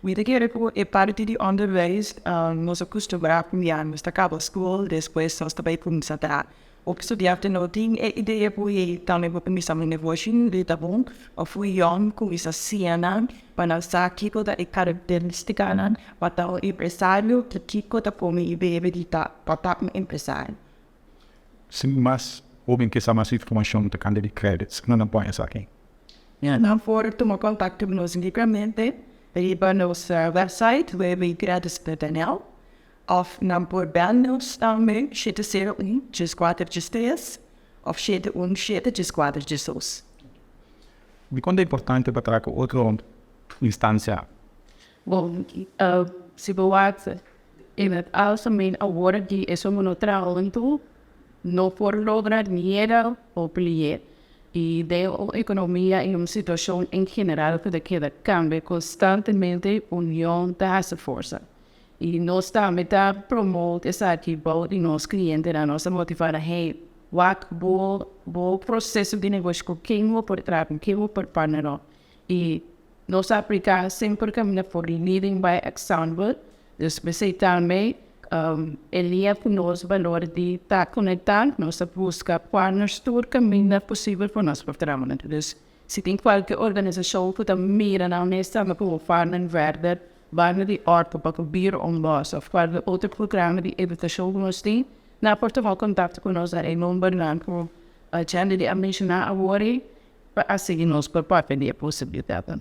We é parte de onderwijs. Nós acostumamos a acabar a escola, depois nós também começamos a o estudante não tem a ideia de também começar um negócio, tá bom? Ou fui yong, começa a cena, para saber kiko da característica, para o empresário, que kiko da como e bebe de para um empresário. Sim, mas houve que mais informação de candidato de créditos, não põe isso aqui. Não for tomar contato conosco diretamente, para nosso website, www.créditos.nl. Of não por bel-nos também, 701-463, ou 717-416. E quando é importante para trazer outra instância? Bom, se você também agora que é só um trabalho, não por lograr dinheiro ou player. E a economia em uma situação em geral que cambia constantemente, a união da essa força. E nós também promovemos esse tipo de nossos clientes, a nossa motivação é o processo de negócio com quem vou por trás, com quem vou por partner. E nós aplicamos sempre caminho por leading by example. Você também elia com nós o valor de estar conectado, nós buscamos partners todo caminho possível para nós trabalhar. Então, se tem qualquer organização que mira na honesta, mas como partner verde, waarna die art op een bier omwas of qualquer outro programa de educação que nós temos, na porta contato com nós em número com a gente de menshoná agora para seguir nós para pedir a possibilidade.